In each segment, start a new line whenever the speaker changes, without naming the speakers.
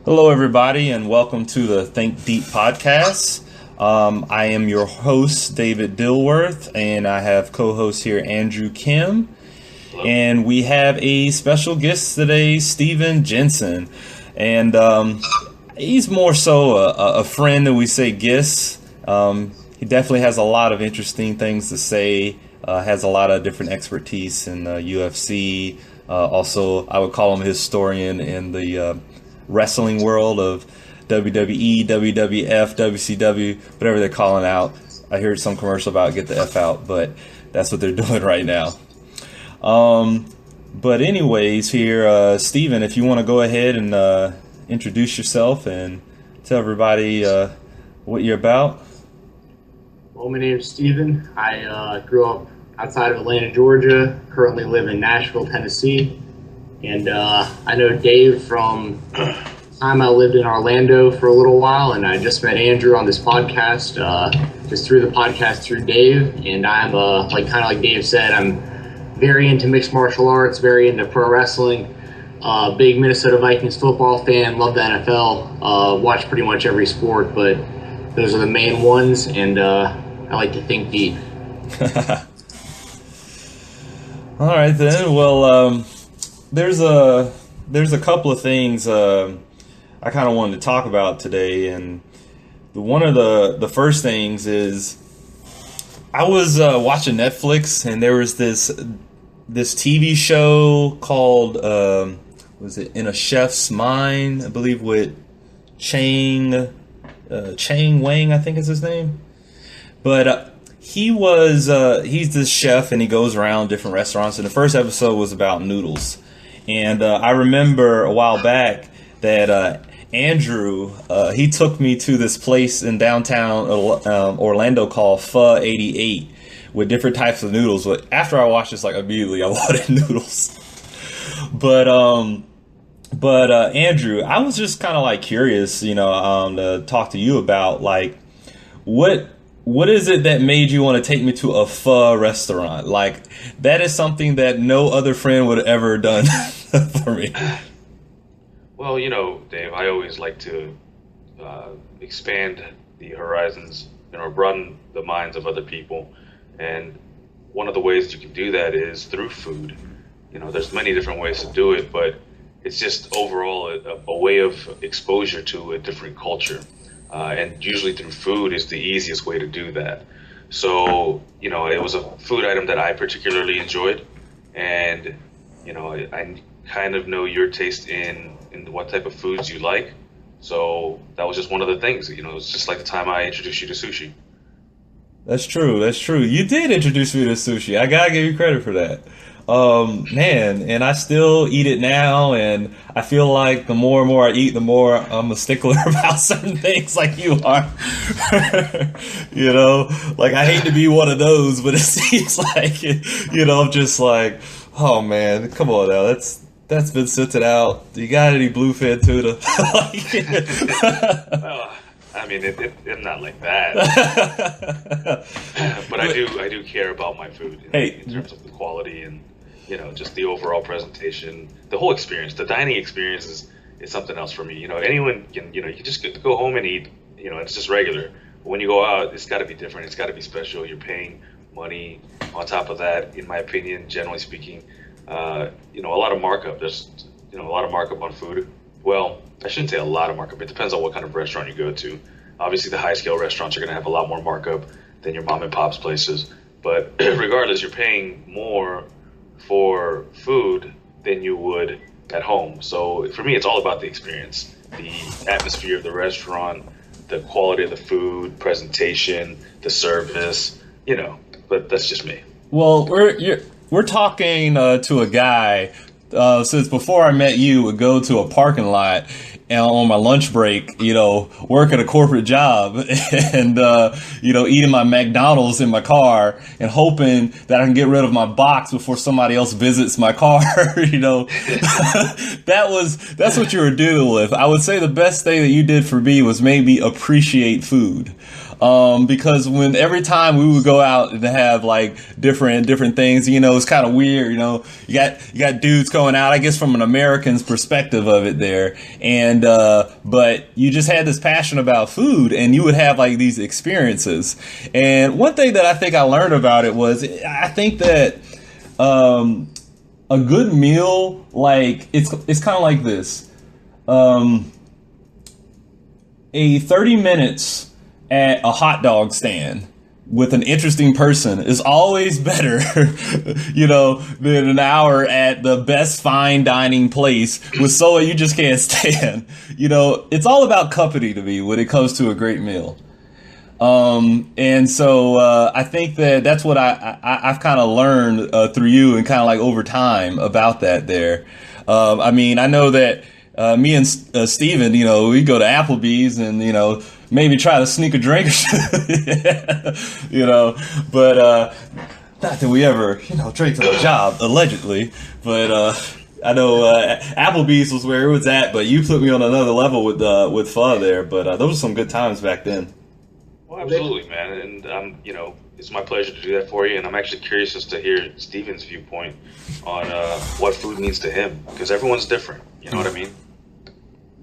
Hello, everybody, and welcome to the ThinkDeep podcast. I am your host, David Dilworth, and I have co-host here, Andrew Kim.
Hello.
And we have a special guest today, Stephen Jensen. And he's more so a friend than we say guest. He definitely has a lot of interesting things to say, has a lot of different expertise in UFC. Also, I would call him a historian in the wrestling world of WWE, WWF, WCW, whatever they're calling out. I heard some commercial about get the F out, but that's what they're doing right now. But anyways, here, Stephen, if you want to go ahead and introduce yourself and tell everybody what you're about.
Well, my name is Stephen. I grew up outside of Atlanta, Georgia, currently live in Nashville, Tennessee. And I know Dave from the time I lived in Orlando for a little while, and I just met Andrew on this podcast, just through the podcast through Dave. And I'm, kind of like Dave said, I'm very into mixed martial arts, very into pro wrestling, big Minnesota Vikings football fan, love the NFL, watch pretty much every sport, but those are the main ones, and I like to think deep.
All right, then. Well, there's a couple of things I kind of wanted to talk about today, and one of the first things is I was watching Netflix, and there was this TV show called was it In a Chef's Mind, I believe, with Chang Wang, I think is his name, but he's this chef, and he goes around different restaurants, and the first episode was about noodles. And I remember a while back that Andrew, he took me to this place in downtown Orlando called Pho 88 with different types of noodles. But after I watched this, like, immediately I wanted noodles. But Andrew, I was just kind of like curious, to talk to you about, like, what is it that made you want to take me to a pho restaurant? Like, that is something that no other friend would have ever done for me.
Well, Dave, I always like to expand the horizons, broaden the minds of other people. And one of the ways you can do that is through food. There's many different ways to do it, but it's just overall a way of exposure to a different culture. And usually through food is the easiest way to do that. So, it was a food item that I particularly enjoyed. And, I kind of know your taste in what type of foods you like. So that was just one of the things. It's just like the time I introduced you to sushi.
That's true. You did introduce me to sushi. I gotta give you credit for that. Man, and I still eat it now, and I feel like the more and more I eat, the more I'm a stickler about certain things like you are. Like, I hate to be one of those, but it seems like, I'm just like, oh man, come on now, that's been sifted out. You got any bluefin tuna?
Well, I mean, I'm not like that, but I do care about my food in terms of the quality and just the overall presentation, the whole experience. The dining experience is something else for me. Anyone can you can just go home and eat. It's just regular. But when you go out, it's got to be different. It's got to be special. You're paying money on top of that. In my opinion, generally speaking, a lot of markup. There's a lot of markup on food. Well, I shouldn't say a lot of markup. It depends on what kind of restaurant you go to. Obviously, the high-scale restaurants are going to have a lot more markup than your mom and pop's places. But regardless, you're paying more for food than you would at home. So for me, it's all about the experience, the atmosphere of the restaurant, the quality of the food, presentation, the service. But that's just me.
Well, we're talking to a guy since before I met you would go to a parking lot and on my lunch break, work at a corporate job and, eating my McDonald's in my car and hoping that I can get rid of my box before somebody else visits my car. That's what you were dealing with. I would say the best thing that you did for me was maybe appreciate food. because when every time we would go out and have like different things, it's kind of weird. You got dudes going out, I guess, from an American's perspective of it there, and but you just had this passion about food, and you would have like these experiences. And one thing that I think I learned about it was, I think that a good meal, like it's kind of like this. A 30 minutes at a hot dog stand with an interesting person is always better, than an hour at the best fine dining place with someone you just can't stand. It's all about company to me when it comes to a great meal. And so I think that's what I've kind of learned through you and kind of like over time about that there. I know that me and Stephen, we go to Applebee's and, maybe try to sneak a drink or something, but not that we ever, drink to the job, allegedly. But I know Applebee's was where it was at, but you put me on another level with pho there. But those were some good times back then.
Well, absolutely, man. And, it's my pleasure to do that for you. And I'm actually curious as to hear Stephen's viewpoint on what food means to him, because everyone's different. You know what I mean?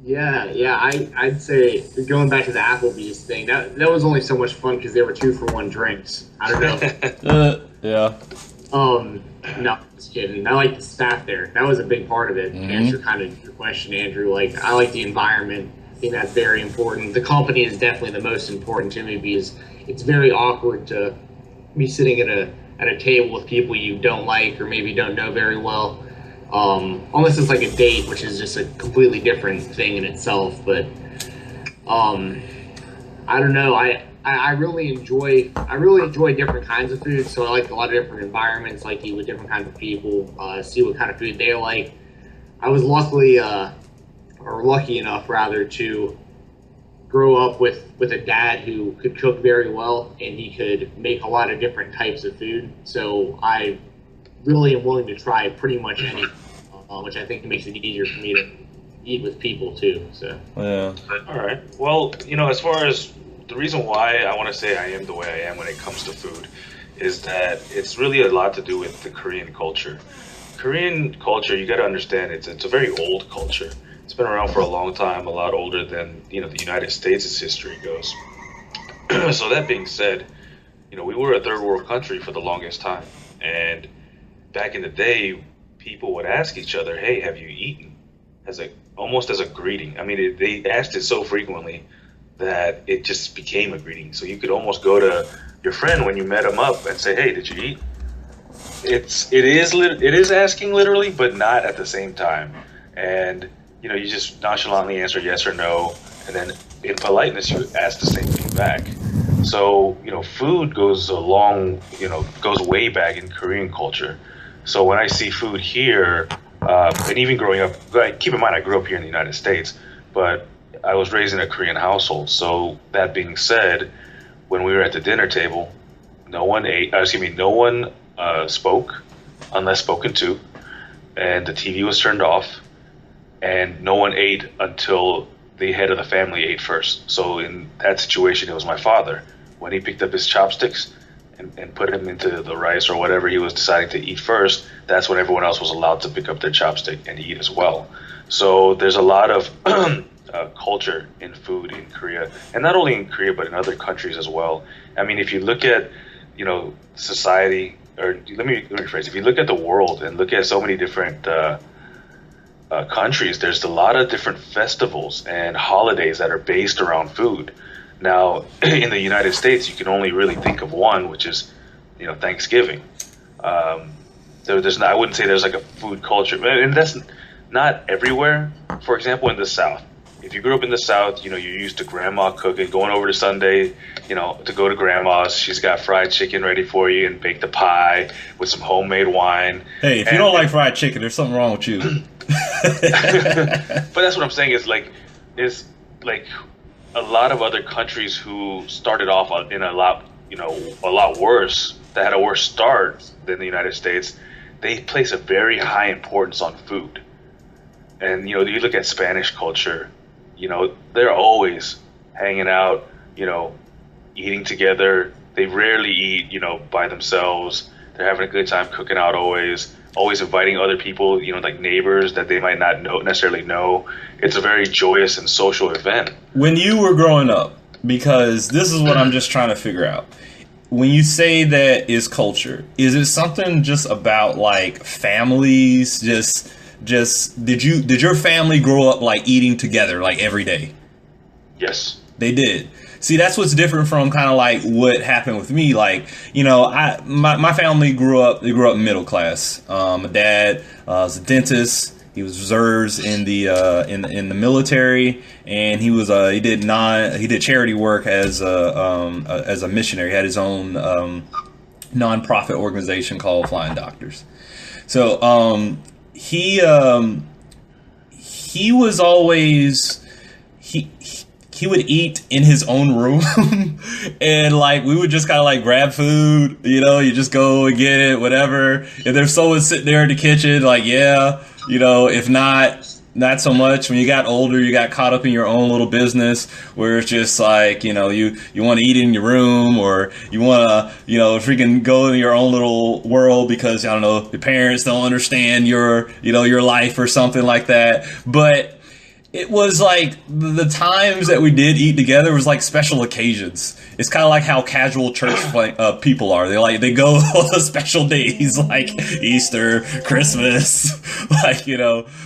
Yeah. I'd say going back to the Applebee's thing, that was only so much fun because they were 2-for-1 drinks. I don't know.
Yeah.
No, just kidding. I like the staff there. That was a big part of it. To answer kind of your question, Andrew. Like, I like the environment. I think that's very important. The company is definitely the most important to me because it's very awkward to be sitting at a table with people you don't like or maybe don't know very well. Unless it's like a date, which is just a completely different thing in itself. But I don't know. I really enjoy different kinds of food. So I like a lot of different environments, like eat with different kinds of people, see what kind of food they like. I was lucky enough rather to grow up with a dad who could cook very well, and he could make a lot of different types of food. So I really am willing to try pretty much anything, which I think makes it easier for me to eat with people too. So
yeah.
All right. Well, as far as the reason why I want to say I am the way I am when it comes to food is that it's really a lot to do with the Korean culture. Korean culture, you got to understand, it's a very old culture. It's been around for a long time, a lot older than the United States' history goes. So that being said, we were a third world country for the longest time, and back in the day, people would ask each other, "Hey, have you eaten?" almost as a greeting. I mean, they asked it so frequently that it just became a greeting. So you could almost go to your friend when you met him up and say, "Hey, did you eat?" It is asking literally, but not at the same time. And you just nonchalantly answer yes or no, and then in politeness you ask the same thing back. So food goes goes way back in Korean culture. So when I see food here, and even growing up, keep in mind I grew up here in the United States, but I was raised in a Korean household. So that being said, when we were at the dinner table, no one spoke unless spoken to, and the TV was turned off, and no one ate until the head of the family ate first. So in that situation, it was my father. When he picked up his chopsticks and put them into the rice or whatever he was deciding to eat first, that's when everyone else was allowed to pick up their chopstick and eat as well. So there's a lot of culture in food in Korea, and not only in Korea but in other countries as well. I mean, if you look at society, or let me rephrase, if you look at the world and look at so many different countries, there's a lot of different festivals and holidays that are based around food. Now, in the United States, you can only really think of one, which is, Thanksgiving. There's not, I wouldn't say there's like a food culture, and that's not everywhere. For example, in the South, if you grew up in the South, you're used to grandma cooking, going over to Sunday, to go to grandma's. She's got fried chicken ready for you and baked a pie with some homemade wine.
Hey, if you don't like fried chicken, there's something wrong with you.
But that's what I'm saying is like a lot of other countries who started off in a lot worse, that had a worse start than the United States, they place a very high importance on food. And you look at Spanish culture, they're always hanging out, eating together. They rarely eat, by themselves. They're having a good time cooking out always inviting other people, like neighbors that they might not necessarily know. It's a very joyous and social event.
When you were growing up, because this is what I'm just trying to figure out. When you say that is culture, is it something just about like families? Just did your family grow up like eating together like every day?
Yes.
They did. See, that's what's different from kind of like what happened with me. Like, my family grew up middle class. My dad was a dentist. He was reserves in the in the military, and he did charity work as a missionary. He had his own nonprofit organization called Flying Doctors. So he was always he would eat in his own room and like we would just kind of like grab food, you just go and get it, whatever. If there's someone sitting there in the kitchen, like, yeah, if not so much. When you got older, you got caught up in your own little business where it's just like, you want to eat in your room, or you want to, freaking go in your own little world because, I don't know, your parents don't understand your life or something like that. But it was like the times that we did eat together was like special occasions. It's kind of like how casual church people are. They go on the special days like Easter, Christmas, like,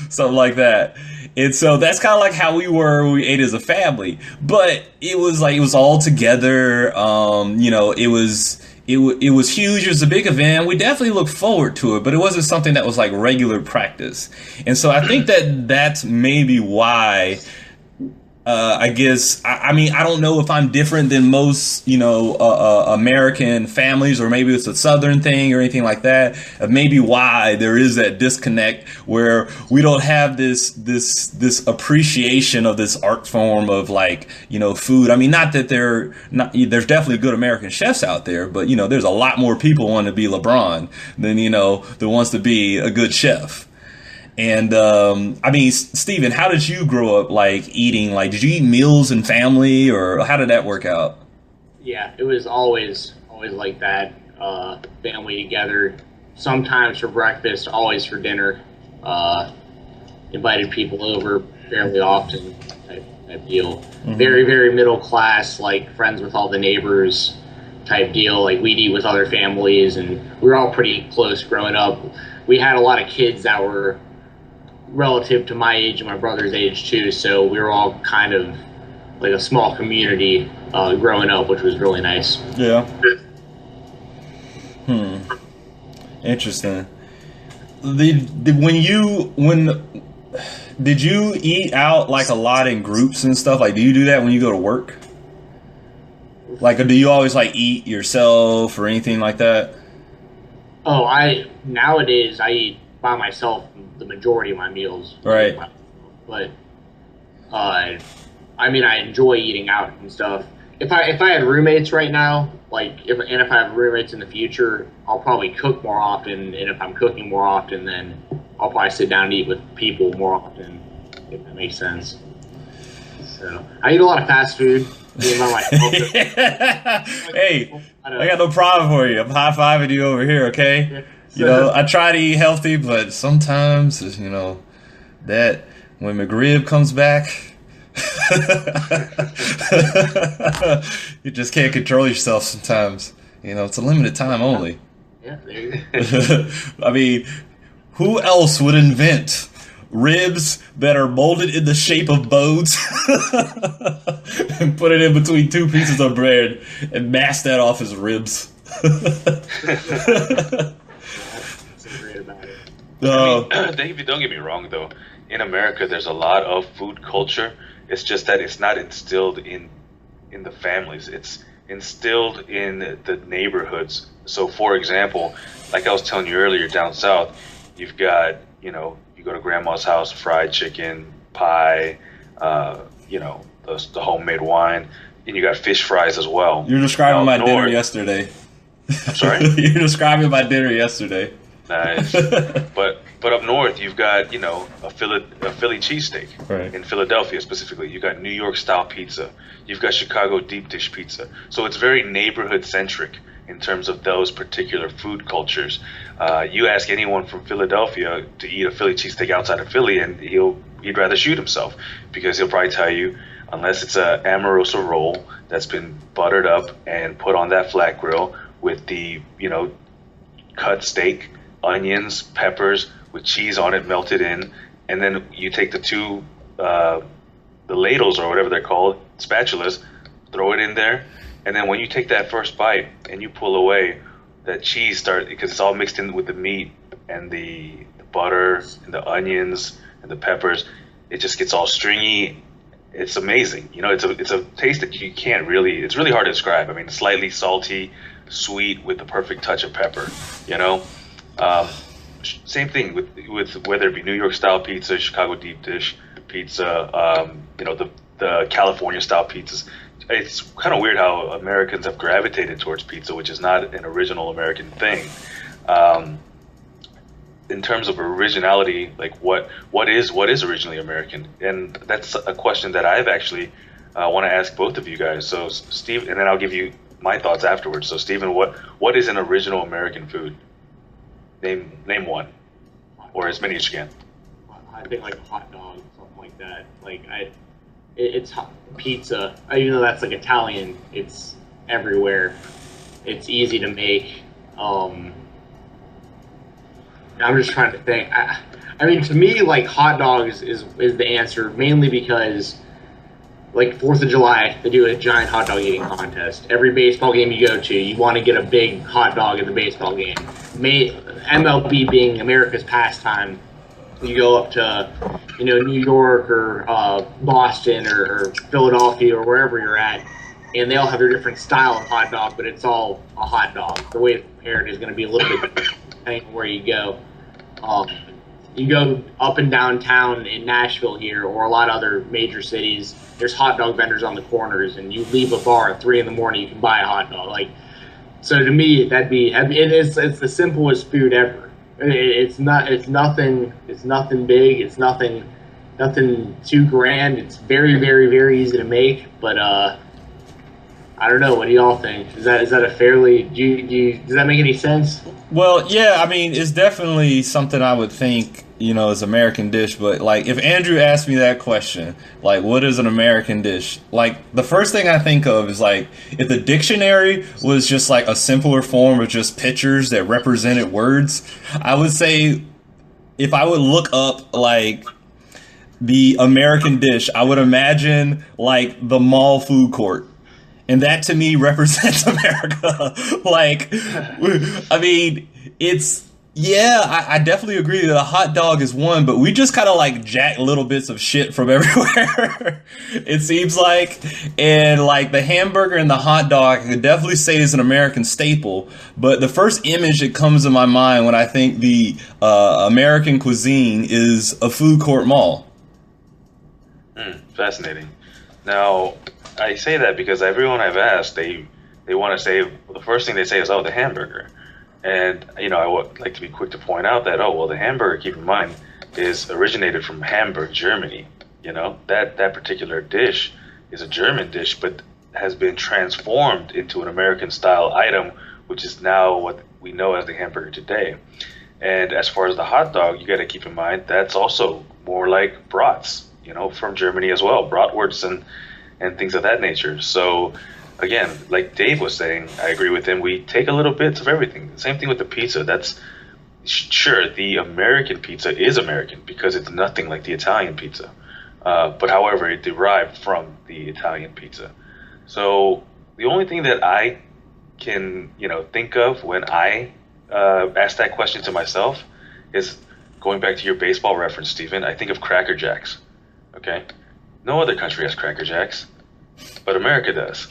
something like that. And so that's kind of like how we were when we ate as a family. But it was all together. It was huge. It was a big event. We definitely looked forward to it, but it wasn't something that was like regular practice. And so I think that's maybe why, I guess, I mean, I don't know if I'm different than most, American families, or maybe it's a Southern thing or anything like that. Maybe why there is that disconnect where we don't have this appreciation of this art form of like, food. I mean, not that there's definitely good American chefs out there, but there's a lot more people want to be LeBron than, that wants to be a good chef. And, I mean, Stephen, how did you grow up, like, eating? Like, did you eat meals in family, or how did that work out?
Yeah, it was always like that, family together, sometimes for breakfast, always for dinner, invited people over fairly often, type deal. Mm-hmm. Very, very middle class, like, friends with all the neighbors type deal. Like, we'd eat with other families, and we were all pretty close growing up. We had a lot of kids that were relative to my age and my brother's age too, so we were all kind of like a small community growing up, which was really nice.
Yeah. Interesting. Did you eat out like a lot in groups and stuff? Like, do you do that when you go to work? Like, or do you always like eat yourself or anything like that?
Oh, nowadays I eat by myself the majority of my meals.
Right.
But I mean, I enjoy eating out and stuff. If I had roommates right now, if I have roommates in the future, I'll probably cook more often. And if I'm cooking more often, then I'll probably sit down and eat with people more often, if that makes sense. So I eat a lot of fast food. Hey,
I got no problem for you. I'm high-fiving you over here, okay? I try to eat healthy, but sometimes, that when McRib comes back, you just can't control yourself sometimes. It's a limited time only.
Yeah, there you go.
I mean, who else would invent ribs that are molded in the shape of bones and put it in between two pieces of bread and mash that off as ribs?
David, don't get me wrong, though. In America, there's a lot of food culture. It's just that it's not instilled in the families. It's instilled in the neighborhoods. So, for example, like I was telling you earlier, down south, you've got, you go to grandma's house, fried chicken, pie, the homemade wine, and you got fish fries as well.
You're describing my dinner yesterday.
I'm sorry?
You're describing my dinner yesterday.
Nice. But But up north, you've got, a Philly cheesesteak
Right.
in Philadelphia specifically. You've got New York style pizza. You've got Chicago deep dish pizza. So it's very neighborhood centric in terms of those particular food cultures. You ask anyone from Philadelphia to eat a Philly cheesesteak outside of Philly, and he'd rather shoot himself, because he'll probably tell you, unless it's a Amorosa roll that's been buttered up and put on that flat grill with the, cut steak, onions, peppers, with cheese on it melted in, and then you take the ladles or whatever they're called, spatulas, throw it in there, and then when you take that first bite and you pull away, that cheese because it's all mixed in with the meat and the butter and the onions and the peppers, it just gets all stringy. It's amazing. It's a taste that you can't really. It's really hard to describe. I mean, slightly salty, sweet with the perfect touch of pepper. Same thing with whether it be New York style pizza, Chicago deep dish pizza, the California style pizzas. It's kind of weird how Americans have gravitated towards pizza, which is not an original American thing. In terms of originality, like what is originally American? And that's a question that I've actually want to ask both of you guys. So Steve, and then I'll give you my thoughts afterwards. So Stephen, what is an original American food? Name one, or as many as you can.
I think like a hot dog, something like that. Like it's pizza. Even though that's like Italian, it's everywhere. It's easy to make. I'm just trying to think. I mean, to me, like hot dogs is the answer, mainly because, like 4th of July, they do a giant hot dog eating contest. Every baseball game you go to, you want to get a big hot dog at the baseball game. MLB being America's pastime, you go up to, New York or Boston or Philadelphia or wherever you're at, and they all have their different style of hot dog, but it's all a hot dog. The way it's prepared is going to be a little bit different depending on where you go. You go up and downtown in Nashville here, or a lot of other major cities, there's hot dog vendors on the corners, and you leave a bar at 3 a.m, you can buy a hot dog. So to me, it's the simplest food ever. It's nothing big. It's nothing too grand. It's very, very, very easy to make. But I don't know. What do y'all think? Is that a fairly? Does that make any sense?
Well, yeah. I mean, it's definitely something I would think, is American dish. But like, if Andrew asked me that question, like, what is an American dish? Like, the first thing I think of is like, if the dictionary was just like a simpler form of just pictures that represented words, I would say, if I would look up like the American dish, I would imagine like the mall food court. And that to me represents America. Like, I mean, I definitely agree that a hot dog is one, but we just kind of like jack little bits of shit from everywhere, it seems like. And like the hamburger and the hot dog, I could definitely say is an American staple. But the first image that comes to my mind when I think the American cuisine is a food court mall.
Fascinating. Now, I say that because everyone I've asked, they want to say, the first thing they say is, oh, the hamburger. And, I would like to be quick to point out that, the hamburger, keep in mind, is originated from Hamburg, Germany. That particular dish is a German dish, but has been transformed into an American-style item, which is now what we know as the hamburger today. And as far as the hot dog, you got to keep in mind, that's also more like brats, from Germany as well, bratwursts and things of that nature. So again, like Dave was saying, I agree with him. We take a little bits of everything. Same thing with the pizza. That's sure, the American pizza is American because it's nothing like the Italian pizza. But however, it derived from the Italian pizza. So the only thing that I can, think of when I ask that question to myself is going back to your baseball reference, Stephen. I think of Cracker Jacks. Okay, no other country has Cracker Jacks, but America does.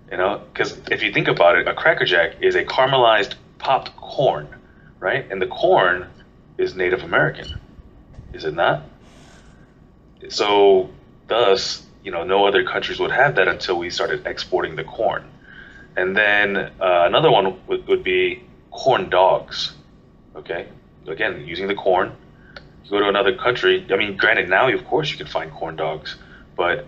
Because if you think about it, a Cracker Jack is a caramelized popped corn, right? And the corn is Native American, is it not? So, thus, no other countries would have that until we started exporting the corn. And then another one would be corn dogs, okay? Again, using the corn, You go to another country. I mean, granted, now of course you can find corn dogs, but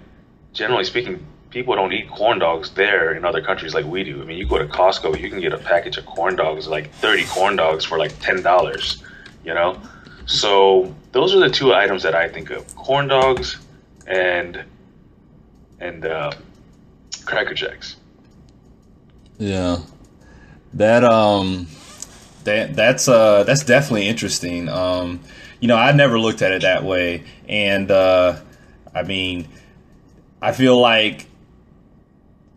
generally speaking, people don't eat corn dogs there in other countries like we do. I mean, you go to Costco, you can get a package of corn dogs, like 30 corn dogs for like $10, you know? So those are the two items that I think of: corn dogs and Cracker Jacks.
Yeah, that's definitely interesting. I never looked at it that way, and I mean, I feel like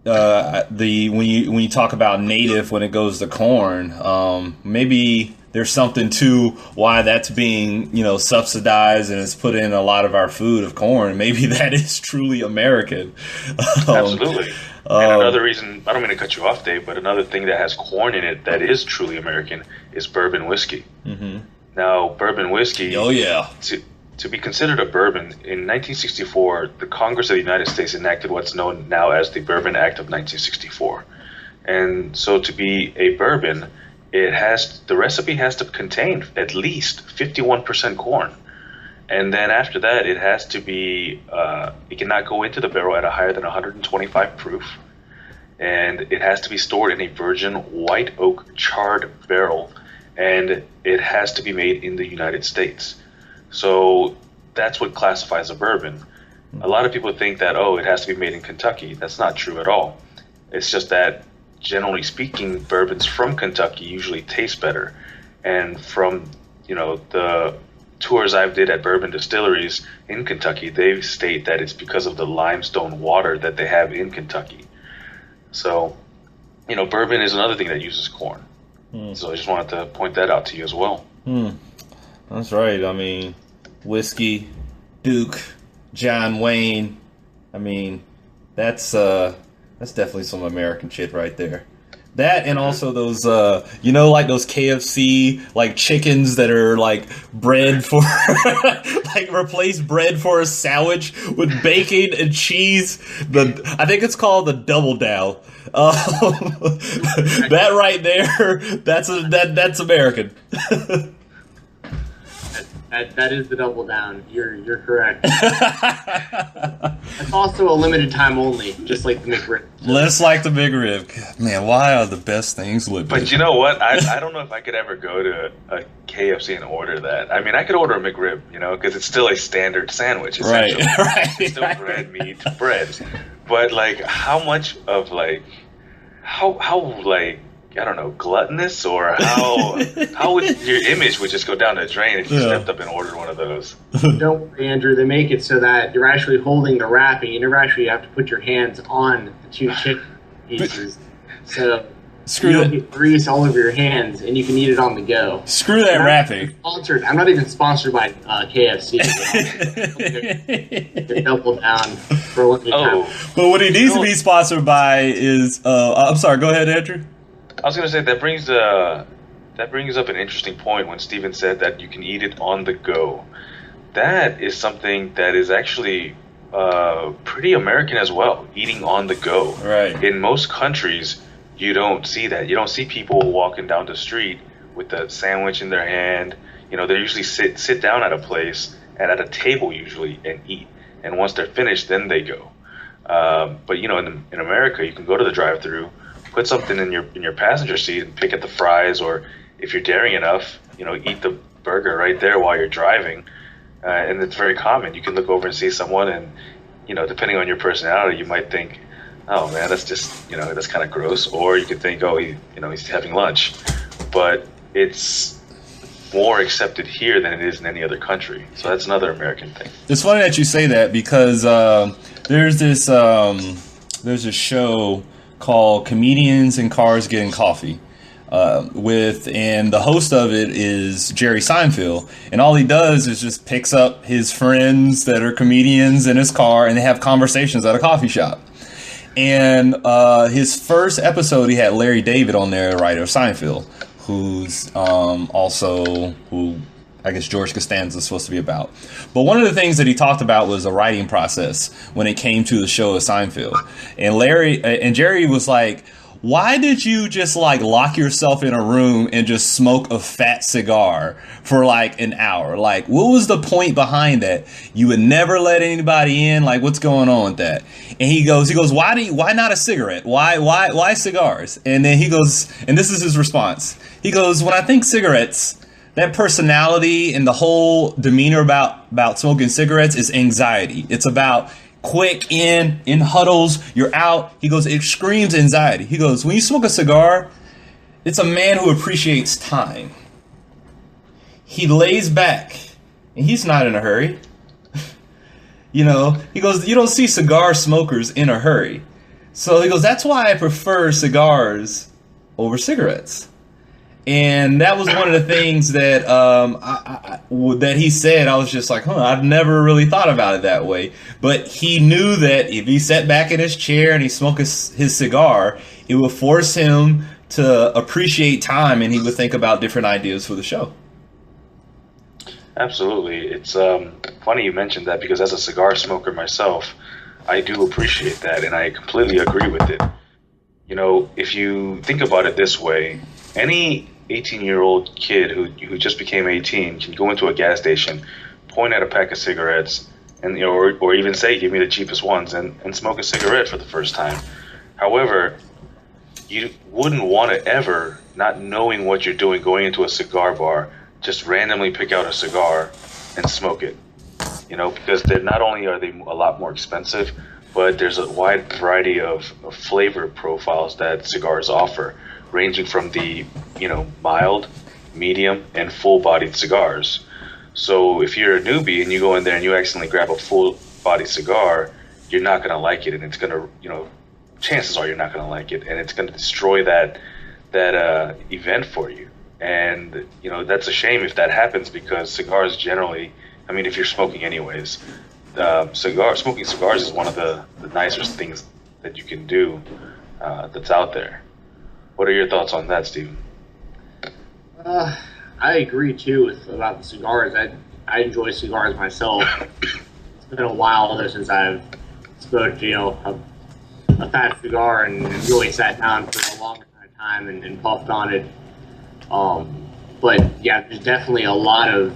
when you talk about native when it goes to corn, maybe there's something to why that's being subsidized and it's put in a lot of our food of corn. Maybe that is truly American.
Absolutely. And another reason, I don't mean to cut you off, Dave, but another thing that has corn in it that is truly American is bourbon whiskey. Mm-hmm. Now, bourbon whiskey,
oh yeah,
to be considered a bourbon, in 1964, the Congress of the United States enacted what's known now as the Bourbon Act of 1964. And so to be a bourbon, the recipe has to contain at least 51% corn. And then after that, it has to be, it cannot go into the barrel at a higher than 125 proof. And it has to be stored in a virgin white oak charred barrel. And it has to be made in the United States. So that's what classifies a bourbon. A lot of people think that, it has to be made in Kentucky. That's not true at all. It's just that, generally speaking, bourbons from Kentucky usually taste better. And from, the tours I've did at bourbon distilleries in Kentucky, they state that it's because of the limestone water that they have in Kentucky. So, bourbon is another thing that uses corn. So I just wanted to point that out to you as well.
That's right. I mean, whiskey, Duke, John Wayne. I mean, that's definitely some American shit right there. That and also those, like those KFC like chickens that are like bread for like replace bread for a sandwich with bacon and cheese. I think it's called the Double Down. That right there, that's American.
That is the Double Down. You're correct. It's also a limited time only, just like the McRib.
Just like the McRib. Man, why are the best things limited?
But you know what? I don't know if I could ever go to a KFC and order that. I mean, I could order a McRib, because it's still a standard sandwich.
Right.
It's still bread, meat, bread. But like, how much of like, how like, I don't know, gluttonous, or how would your image would just go down the drain if you stepped up and ordered one of those?
Don't worry, Andrew. They make it so that you're actually holding the wrapping. You never actually have to put your hands on the two chicken pieces. So you don't get grease all over your hands, and you can eat it on the go.
Screw that wrapping.
Sponsored. I'm not even sponsored by KFC. They're Double Down for a limited time.
But what he needs to be sponsored by is I'm sorry. Go ahead, Andrew.
I was going to say that brings up an interesting point when Stephen said that you can eat it on the go. That is something that is actually pretty American as well, eating on the go.
Right.
In most countries, you don't see that. You don't see people walking down the street with a sandwich in their hand. They usually sit down at a place and at a table usually and eat. And once they're finished, then they go. But in America, you can go to the drive-thru, put something in your passenger seat and pick at the fries, or if you're daring enough, eat the burger right there while you're driving. And it's very common. You can look over and see someone, and depending on your personality, you might think, oh man, that's just that's kind of gross, or you could think, oh, he's having lunch. But it's more accepted here than it is in any other country. So that's another American thing.
It's funny that you say that, because there's this show called Comedians in Cars Getting Coffee, and the host of it is Jerry Seinfeld, and all he does is just picks up his friends that are comedians in his car, and they have conversations at a coffee shop. And his first episode, he had Larry David on there, writer of Seinfeld, who's who I guess George Costanza is supposed to be about. But one of the things that he talked about was the writing process when it came to the show of Seinfeld. And Jerry was like, why did you just like lock yourself in a room and just smoke a fat cigar for like an hour? Like, what was the point behind that? You would never let anybody in. Like, what's going on with that? And he goes, why not a cigarette? Why cigars? And then he goes, and this is his response. He goes, when I think cigarettes, that personality and the whole demeanor about smoking cigarettes is anxiety. It's about quick in huddles, you're out. He goes, it screams anxiety. He goes, when you smoke a cigar, it's a man who appreciates time. He lays back and he's not in a hurry. You know, he goes, you don't see cigar smokers in a hurry. So he goes, that's why I prefer cigars over cigarettes. And that was one of the things that that he said. I was just like, I've never really thought about it that way. But he knew that if he sat back in his chair and he smoked his cigar, it would force him to appreciate time, and he would think about different ideas for the show.
Absolutely. It's funny you mentioned that, because as a cigar smoker myself, I do appreciate that, and I completely agree with it. You know, if you think about it this way, any 18-year-old kid who just became 18 can go into a gas station, point at a pack of cigarettes, and or even say, give me the cheapest ones, and smoke a cigarette for the first time. However, you wouldn't want to ever, not knowing what you're doing, going into a cigar bar, just randomly pick out a cigar and smoke it. You know, because they're not only are they a lot more expensive, but there's a wide variety of flavor profiles that cigars offer, ranging from the, mild, medium, and full-bodied cigars. So if you're a newbie and you go in there and you accidentally grab a full-bodied cigar, you're not going to like it, and it's going to, chances are you're not going to like it, and it's going to destroy that event for you. And, that's a shame if that happens, because cigars generally, if you're smoking anyways, smoking cigars is one of the nicest things that you can do that's out there. What are your thoughts on that, Stephen?
I agree too about the cigars. I enjoy cigars myself. It's been a while though since I've smoked, a fat cigar and really sat down for a long time and puffed on it. But yeah, there's definitely a lot of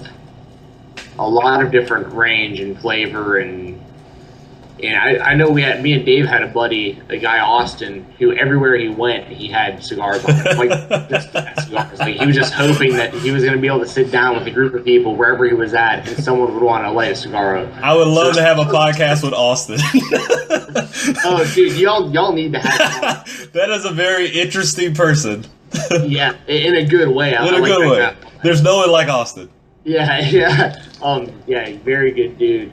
different range and flavor, and I know me and Dave had a buddy, a guy Austin, who everywhere he went he had cigars on him, like just cigars. Like he was just hoping that he was going to be able to sit down with a group of people wherever he was at, and someone would want to light a cigar up.
I would love to have a podcast with Austin.
Oh, dude, y'all need to have.
That is a very interesting person.
Yeah, in a good way.
In a good way. There's no one like Austin.
Yeah. Very good dude.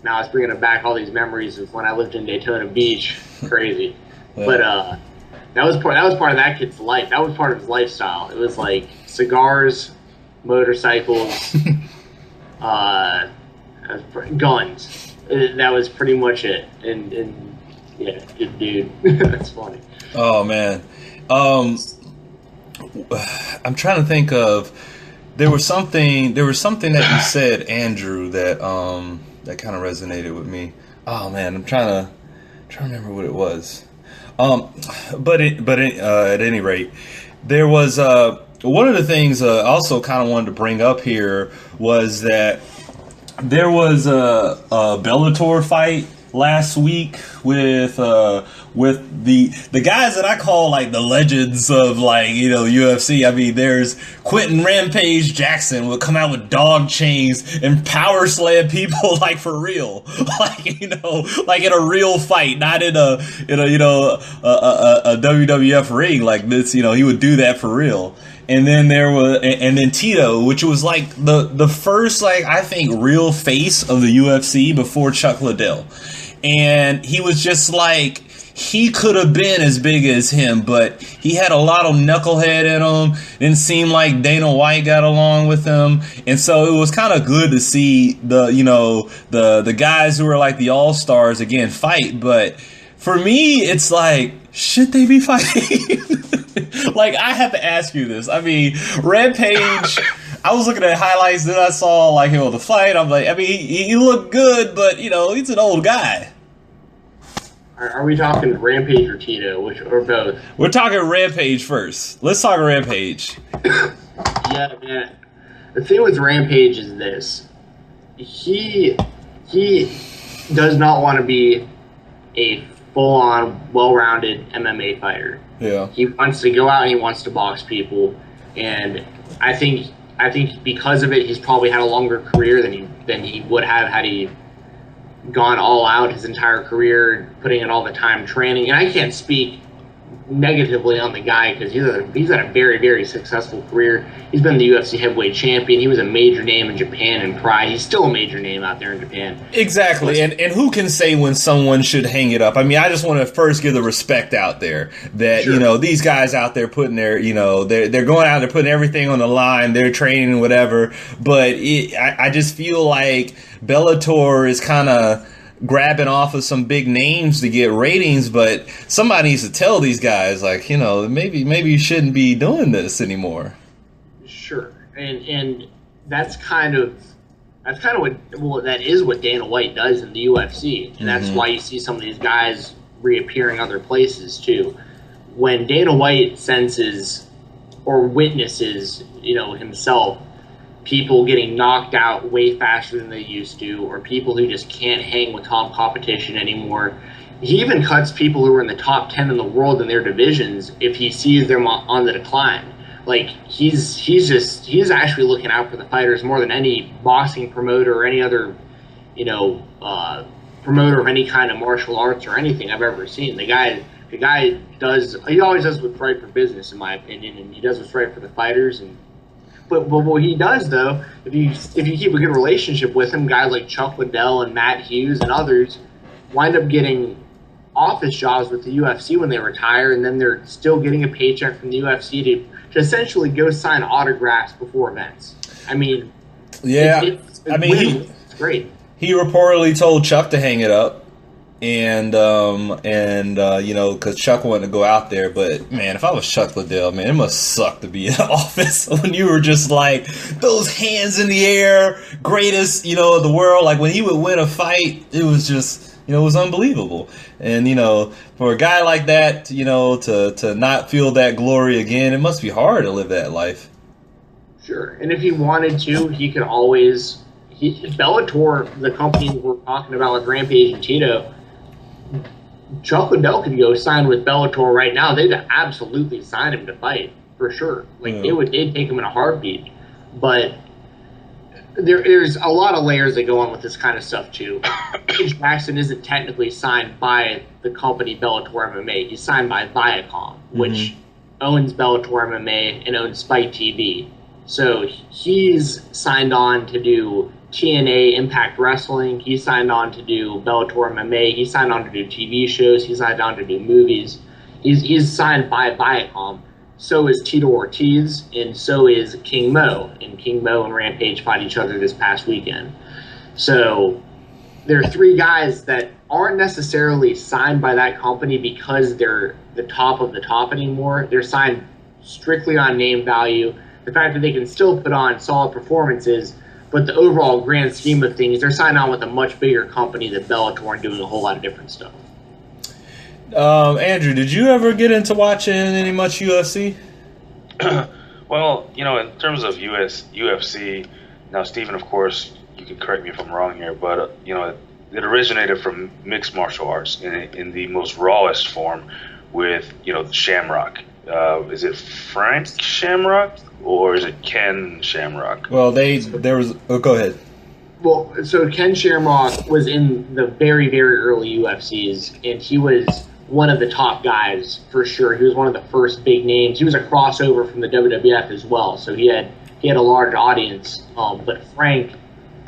Now it's bringing back all these memories of when I lived in Daytona Beach. Crazy. Yeah. But that was part of that kid's life. That was part of his lifestyle. It was like cigars, motorcycles, guns. That was pretty much it. And yeah, good dude. That's funny.
Oh man. I'm trying to think of, there was something that you said, Andrew, that kind of resonated with me. Oh man, I'm trying to remember what it was. But at any rate, there was one of the things I also kind of wanted to bring up here was that there was a Bellator fight last week with the guys that I call like the legends of UFC. There's Quentin Rampage Jackson would come out with dog chains and power slam people like for real, like in a real fight, not in a WWF ring like this. He would do that for real. And then then Tito, which was like the first I think real face of the UFC before Chuck Liddell. And he was just like, he could have been as big as him, but he had a lot of knucklehead in him. Didn't seem like Dana White got along with him. And so it was kind of good to see the guys who were like the all-stars again fight. But for me, it's like, should they be fighting? Like, I have to ask you this. Rampage, I was looking at highlights, then I saw him on the fight. I'm like, he looked good, but he's an old guy.
Are we talking Rampage or Tito, or both?
We're talking Rampage first. Let's talk Rampage.
Yeah, man. The thing with Rampage is this: he does not want to be a full-on, well-rounded MMA fighter.
Yeah.
He wants to go out and he wants to box people, and I think because of it, he's probably had a longer career than he would have had he gone all out his entire career, putting in all the time training. And I can't speak negatively on the guy because he's had a very, very successful career. He's been the UFC heavyweight champion. He was a major name in Japan and Pride. He's still a major name out there in Japan.
Exactly. And who can say when someone should hang it up? I mean, I just want to first give the respect out there that, sure, these guys out there putting their, they're going out there putting everything on the line. They're training and whatever. But I just feel like Bellator is kind of grabbing off of some big names to get ratings, but somebody needs to tell these guys, like, maybe you shouldn't be doing this anymore.
Sure, and that's kind of what Dana White does in the UFC, and that's why you see some of these guys reappearing other places too. When Dana White senses or witnesses, himself, people getting knocked out way faster than they used to, or people who just can't hang with top competition anymore. He even cuts people who are in the top 10 in the world in their divisions if he sees them on the decline. Like, he's actually looking out for the fighters more than any boxing promoter or any other, promoter of any kind of martial arts or anything I've ever seen. The guy he always does what's right for business, in my opinion, and he does what's right for the fighters. But what he does, though, if you keep a good relationship with him, guys like Chuck Liddell and Matt Hughes and others wind up getting office jobs with the UFC when they retire, and then they're still getting a paycheck from the UFC to essentially go sign autographs before events. I mean,
yeah,
it's great.
He reportedly told Chuck to hang it up. And because Chuck wanted to go out there, but man, if I was Chuck Liddell, man, it must suck to be in the office when you were just like those hands in the air, greatest, of the world. Like when he would win a fight, it was just, it was unbelievable. And for a guy like that, to not feel that glory again, it must be hard to live that life.
Sure, and if he wanted to, he could always. Bellator, the company we're talking about with Rampage and Tito. Chuck Liddell could go sign with Bellator right now. They'd absolutely sign him to fight, for sure. Like, they'd take him in a heartbeat. But there's a lot of layers that go on with this kind of stuff, too. Jackson isn't technically signed by the company Bellator MMA. He's signed by Viacom, which owns Bellator MMA and owns Spike TV. So he's signed on to do TNA Impact Wrestling. He signed on to do Bellator MMA. He signed on to do TV shows. He signed on to do movies. He's signed by Viacom. So is Tito Ortiz, and so is King Mo. And King Mo and Rampage fought each other this past weekend. So there are three guys that aren't necessarily signed by that company because they're the top of the top anymore. They're signed strictly on name value. The fact that they can still put on solid performances, but the overall grand scheme of things, they're signed on with a much bigger company than Bellator and doing a whole lot of different stuff.
Andrew, did you ever get into watching any much UFC?
Well, in terms of UFC, now, Stephen, of course, you can correct me if I'm wrong here, but, it originated from mixed martial arts in the most rawest form with, Shamrock. Is it Frank Shamrock or is it Ken Shamrock?
Well, go ahead.
Well, so Ken Shamrock was in the very, very early UFCs, and he was one of the top guys for sure. He was one of the first big names. He was a crossover from the WWF as well, so he had a large audience. But Frank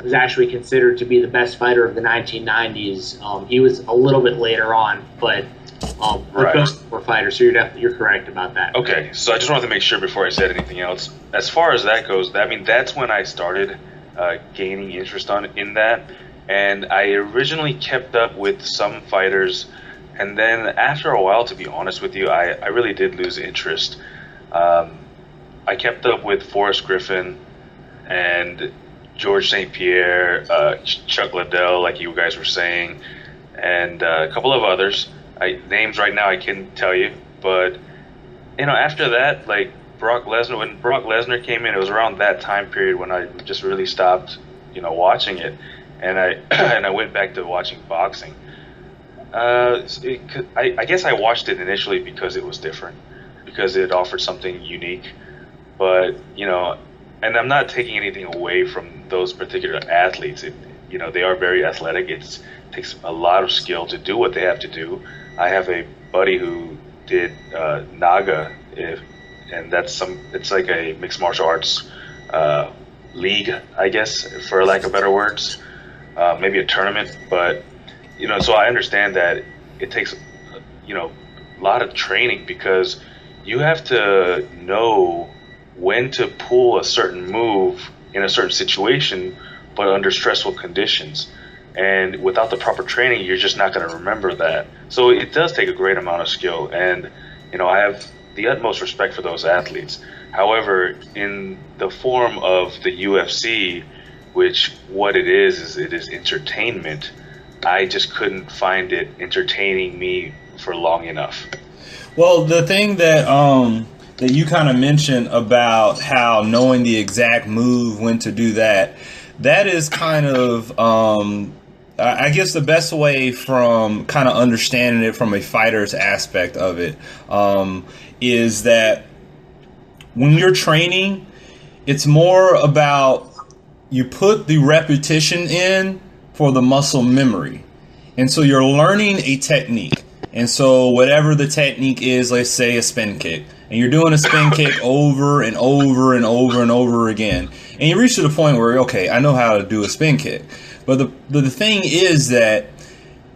was actually considered to be the best fighter of the 1990s. He was a little bit later on, but
right.
Both were fighters, so you're correct about that.
Okay, so I just wanted to make sure before I said anything else. As far as that goes, that's when I started gaining interest in that, and I originally kept up with some fighters, and then after a while, to be honest with you, I really did lose interest. I kept up with Forrest Griffin and George St. Pierre, Chuck Liddell, like you guys were saying, and a couple of others. Names right now I couldn't tell you, but after that, like Brock Lesnar, when Brock Lesnar came in, it was around that time period when I just really stopped, watching it, and I and I went back to watching boxing. I guess I watched it initially because it was different, because it offered something unique, but and I'm not taking anything away from those particular athletes. They are very athletic. It takes a lot of skill to do what they have to do. I have a buddy who did Naga, and it's like a mixed martial arts league, I guess, for lack of better words, maybe a tournament. But so I understand that it takes a lot of training, because you have to know when to pull a certain move in a certain situation, but under stressful conditions. And without the proper training, you're just not going to remember that. So it does take a great amount of skill. And, I have the utmost respect for those athletes. However, in the form of the UFC, which what it is it is entertainment, I just couldn't find it entertaining me for long enough.
Well, the thing that you kind of mentioned about how knowing the exact move, when to do that is kind of, I guess the best way from kind of understanding it from a fighter's aspect of it, is that when you're training, it's more about you put the repetition in for the muscle memory. And so you're learning a technique. And so whatever the technique is, let's say a spin kick, and you're doing a spin kick over and over and over and over again, and you reach to the point where, okay, I know how to do a spin kick. But the thing is that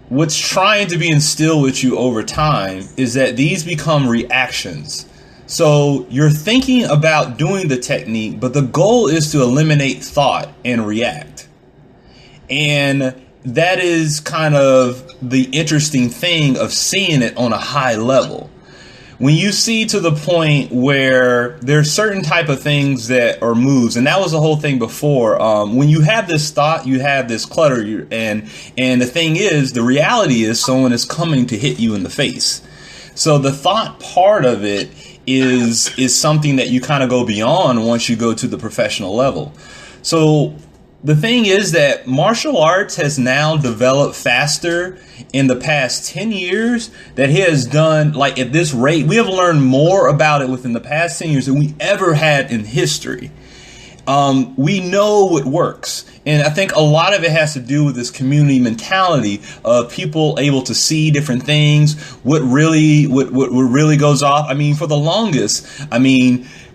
what's trying to be instilled with you over time is that these become reactions. So you're thinking about doing the technique, but the goal is to eliminate thought and react. And that is kind of the interesting thing of seeing it on a high level. When you see to the point where there's certain type of things that are moves, and that was the whole thing before. When you have this thought, you have this clutter, and the thing is, the reality is someone is coming to hit you in the face. So the thought part of it is something that you kind of go beyond once you go to the professional level. So the thing is that martial arts has now developed faster in the past 10 years that it has done, like at this rate. We have learned more about it within the past 10 years than we ever had in history. We know what works. And I think a lot of it has to do with this community mentality of people able to see different things, what really goes off. I mean, for the longest,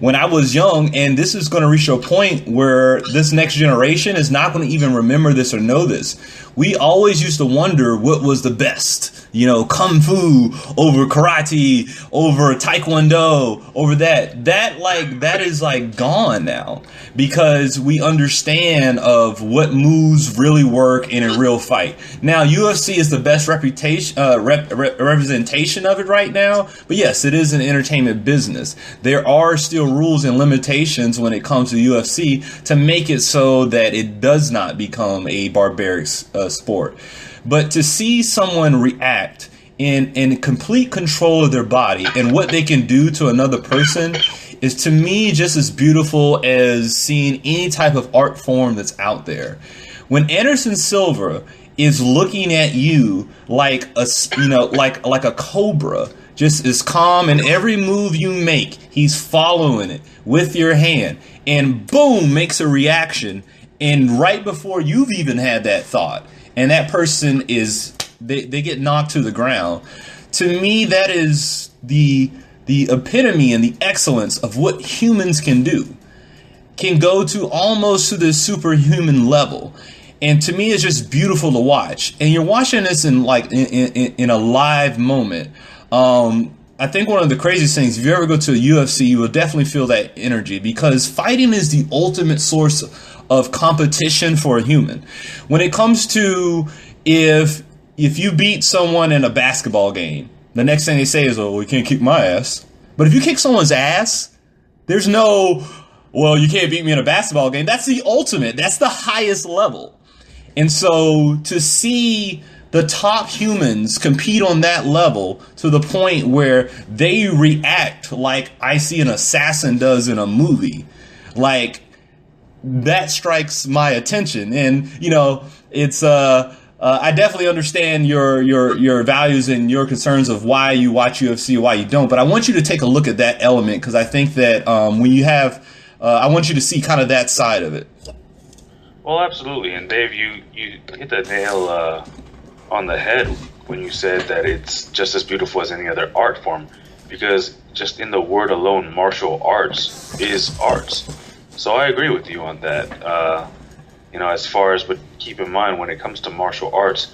when I was young, and this is going to reach a point where this next generation is not going to even remember this or know this. We always used to wonder what was the best, kung fu over karate, over taekwondo, over that. That is gone now, because we understand of what moves really work in a real fight. Now, UFC is the best representation of it right now. But yes, it is an entertainment business. There are still rules and limitations when it comes to UFC to make it so that it does not become a barbaric sport. But to see someone react in complete control of their body and what they can do to another person is, to me, just as beautiful as seeing any type of art form that's out there. When Anderson Silva is looking at you like a cobra, just as calm, and every move you make, he's following it with your hand, and boom, makes a reaction, and right before you've even had that thought, and that person they get knocked to the ground. To me, that is the epitome and the excellence of what humans can do. Can go to almost to the superhuman level. And to me, it's just beautiful to watch. And you're watching this in a live moment. I think one of the craziest things, if you ever go to a UFC, you will definitely feel that energy, because fighting is the ultimate source of competition for a human. When it comes to if you beat someone in a basketball game, the next thing they say is, "Oh, you can't kick my ass." But if you kick someone's ass, there's no, "Well, you can't beat me in a basketball game." That's the ultimate. That's the highest level. And so to see the top humans compete on that level to the point where they react like I see an assassin does in a movie. Like, that strikes my attention. And, you know, it's, I definitely understand your values and your concerns of why you watch UFC, why you don't. But I want you to take a look at that element, because I think that when you have, I want you to see kind of that side of it.
Well, absolutely. And Dave, you hit the nail on the head when you said that it's just as beautiful as any other art form, because just in the word alone, martial arts is arts. So I agree with you on that. You know, as far as, but keep in mind when it comes to martial arts,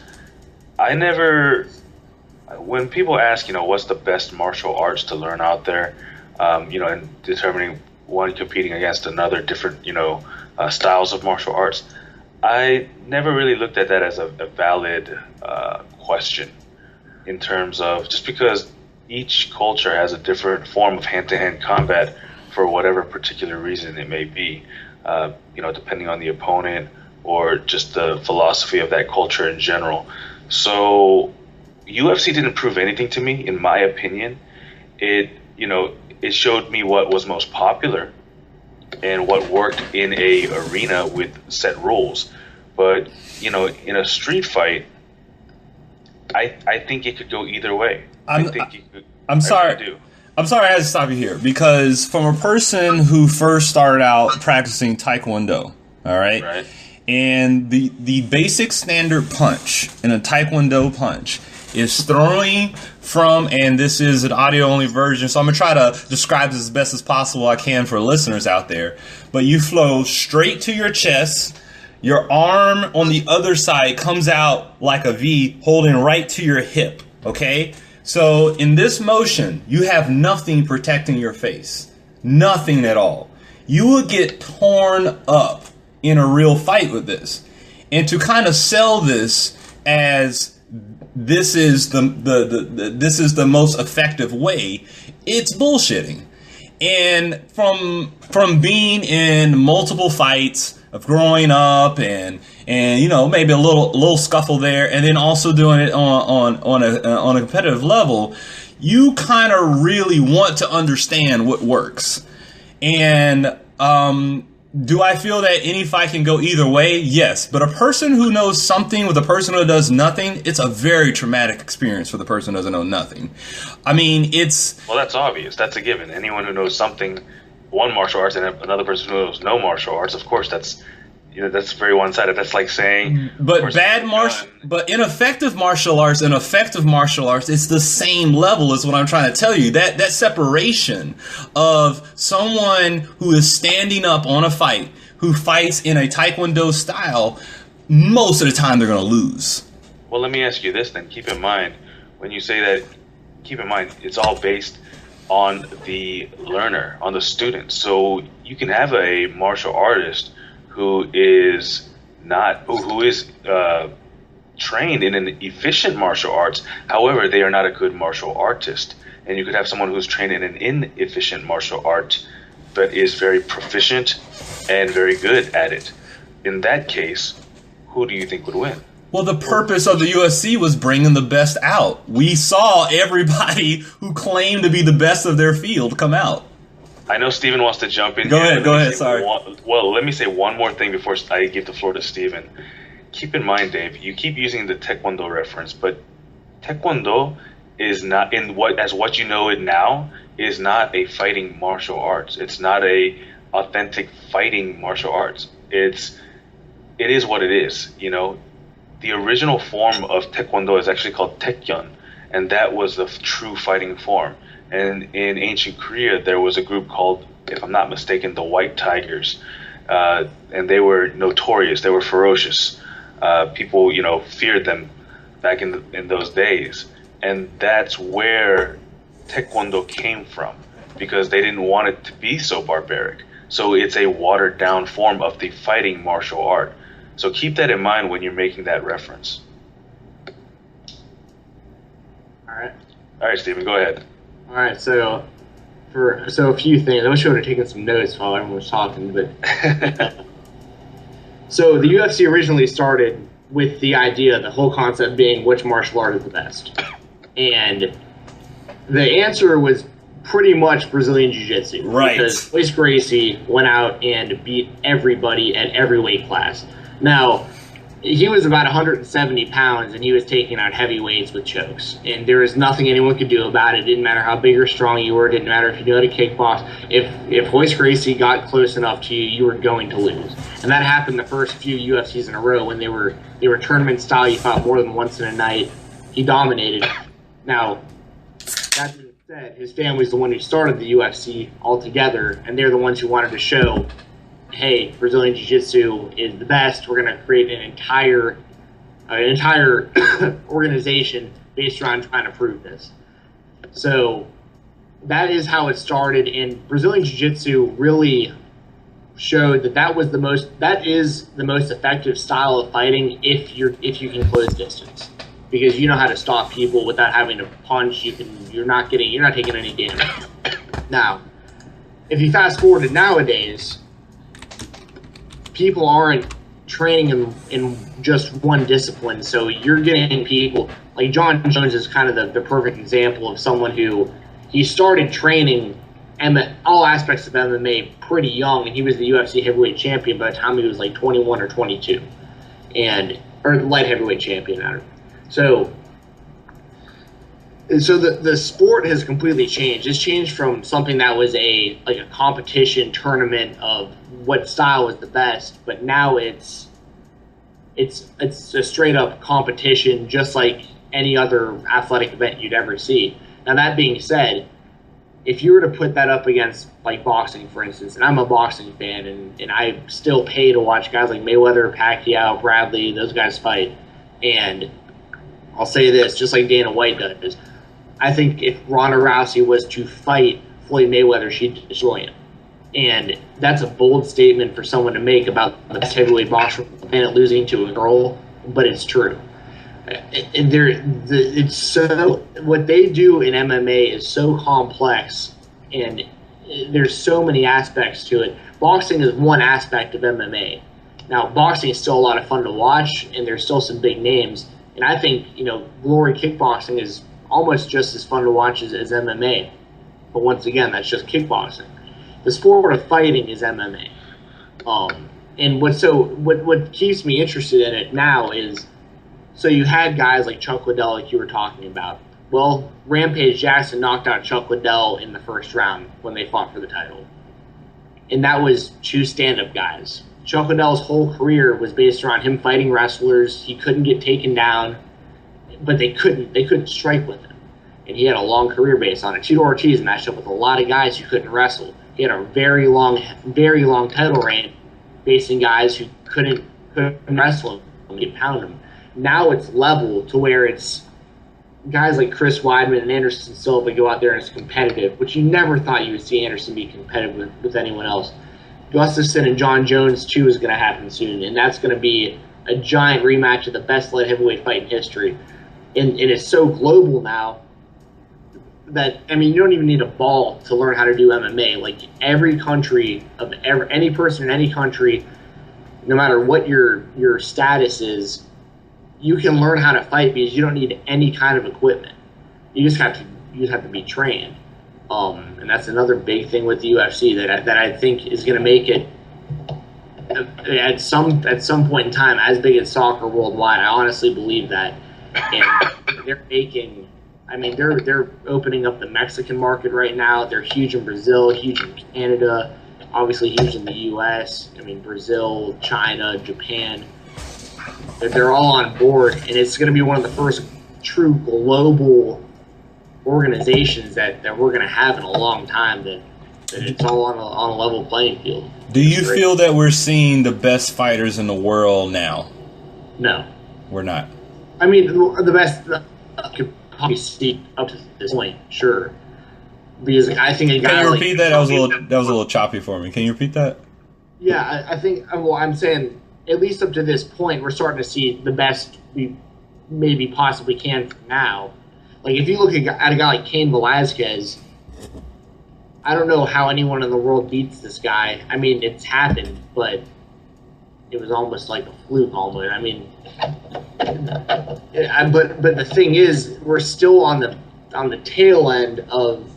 when people ask, you know, what's the best martial arts to learn out there, you know, and determining one competing against another, different, you know, styles of martial arts, I never really looked at that as a valid question, in terms of, just because each culture has a different form of hand-to-hand combat for whatever particular reason it may be, you know, depending on the opponent or just the philosophy of that culture in general. So UFC didn't prove anything to me, in my opinion. It, you know, it showed me what was most popular and what worked in a arena with set rules. But, you know, in a street fight, I think it could go either way.
I'm sorry.
Really do.
I'm sorry I had to stop you here, because from a person who first started out practicing Taekwondo, all right?
Right.
And the basic standard punch in a Taekwondo punch is throwing from, and this is an audio-only version, so I'm going to try to describe this as best as possible I can for listeners out there. But you flow straight to your chest. Your arm on the other side comes out like a V, holding right to your hip, okay? So in this motion, you have nothing protecting your face. Nothing at all. You will get torn up in a real fight with this. And to kind of sell this as this is this is the most effective way, it's bullshitting. And from being in multiple fights, of growing up and you know, maybe a little scuffle there, and then also doing it on a competitive level, you kind of really want to understand what works. And do I feel that any fight can go either way? Yes. But a person who knows something with a person who does nothing, it's a very traumatic experience for the person who doesn't know nothing. I mean, well,
that's obvious. That's a given. Anyone who knows something, one martial arts, and another person who knows no martial arts, of course, that's, you know, that's very one-sided. That's like saying,
but ineffective martial arts and effective martial arts, it's the same level, is what I'm trying to tell you. That separation of someone who is standing up on a fight, who fights in a Taekwondo style, most of the time they're going to lose.
Well, let me ask you this then. Keep in mind, when you say that, keep in mind, it's all based on the learner, on the student. So you can have a martial artist who is trained in an efficient martial arts. However, they are not a good martial artist. And you could have someone who's trained in an inefficient martial art, but is very proficient and very good at it. In that case, who do you think would win?
Well, the purpose of the UFC was bringing the best out. We saw everybody who claimed to be the best of their field come out.
I know Stephen wants to jump in.
Go ahead, sorry.
Well, let me say one more thing before I give the floor to Stephen. Keep in mind, Dave, you keep using the Taekwondo reference, but Taekwondo is not, as what you know it now, is not a fighting martial arts. It's not a authentic fighting martial arts. It is what it is, you know. The original form of Taekwondo is actually called Taekyon, and that was the true fighting form. And in ancient Korea, there was a group called, if I'm not mistaken, the White Tigers, and they were notorious. They were ferocious. People, you know, feared them back in those days, and that's where Taekwondo came from, because they didn't want it to be so barbaric. So it's a watered down form of the fighting martial art. So keep that in mind when you're making that reference.
All
right, Stephen, go ahead.
All right, so a few things. I wish I would have taken some notes while everyone was talking, but so the UFC originally started with the idea, the whole concept being which martial art is the best. And the answer was pretty much Brazilian Jiu-Jitsu.
Right.
Because Royce Gracie went out and beat everybody at every weight class. Now, he was about 170 pounds, and he was taking out heavyweights with chokes. And there was nothing anyone could do about it. It didn't matter how big or strong you were. It didn't matter if you knew how to kickbox. If Royce Gracie got close enough to you, you were going to lose. And that happened the first few UFCs in a row when they were tournament style. You fought more than once in a night. He dominated. Now, that being said, his family's the one who started the UFC altogether, and they're the ones who wanted to show, hey, Brazilian Jiu-Jitsu is the best. We're going to create an entire organization based around trying to prove this. So that is how it started, and Brazilian Jiu-Jitsu really showed that is the most effective style of fighting if you can close distance, because you know how to stop people without having to punch. You're not taking any damage. Now, if you fast forward to nowadays, people aren't training in just one discipline, so you're getting people like John Jones is kind of the perfect example of someone who he started training all aspects of MMA pretty young, and he was the UFC heavyweight champion by the time he was like 21 or 22, or light heavyweight champion. So the sport has completely changed. It's changed from something that was a competition tournament of what style was the best, but now it's a straight up competition, just like any other athletic event you'd ever see. Now, that being said, if you were to put that up against like boxing, for instance, and I'm a boxing fan, and I still pay to watch guys like Mayweather, Pacquiao, Bradley, those guys fight, and I'll say this, just like Dana White does, I think if Ronda Rousey was to fight Floyd Mayweather, she'd destroy him. And that's a bold statement for someone to make about the best heavyweight boxer on the planet losing to a girl, but it's true. It's so, what they do in MMA is so complex, and there's so many aspects to it. Boxing is one aspect of MMA. Now, boxing is still a lot of fun to watch, and there's still some big names. And I think, Glory kickboxing is almost just as fun to watch as MMA. But once again, that's just kickboxing. The sport of fighting is MMA. And what keeps me interested in it now is, so you had guys like Chuck Liddell, like you were talking about. Well, Rampage Jackson knocked out Chuck Liddell in the first round when they fought for the title. And that was two stand-up guys. Chuck Liddell's whole career was based around him fighting wrestlers. He couldn't get taken down, but they couldn't strike with him. And he had a long career based on it. Tito Ortiz matched up with a lot of guys who couldn't wrestle. He had a very long title reign facing guys who couldn't wrestle him and get pound him. Now it's level to where it's guys like Chris Weidman and Anderson Silva go out there and it's competitive, which you never thought you would see Anderson be competitive with anyone else. Gustafsson and John Jones, too, is going to happen soon, and that's going to be a giant rematch of the best light heavyweight fight in history. And it's so global now that, you don't even need a ball to learn how to do MMA. Like, every country, any person in any country, no matter what your status is, you can learn how to fight because you don't need any kind of equipment. You just have to be trained. And that's another big thing with the UFC that I think is going to make it at some point in time as big as soccer worldwide. I honestly believe that. And they're opening up the Mexican market right now. They're huge in Brazil, huge in Canada, obviously huge in the US. Brazil, China, Japan. They're all on board, and it's going to be one of the first true global organizations that we're going to have in a long time, that it's all on a level playing field.
Do you feel that we're seeing the best fighters in the world now?
No.
We're not.
The best could probably see up to this point, sure. Because I think a guy.
Can you repeat that? That was a little choppy for me. Can you repeat that?
Yeah, I think. Well, I'm saying at least up to this point, we're starting to see the best we maybe possibly can from now. Like, if you look at a guy like Cain Velasquez, I don't know how anyone in the world beats this guy. It's happened, but it was almost like a fluke almost. I mean, but the thing is, we're still on the tail end of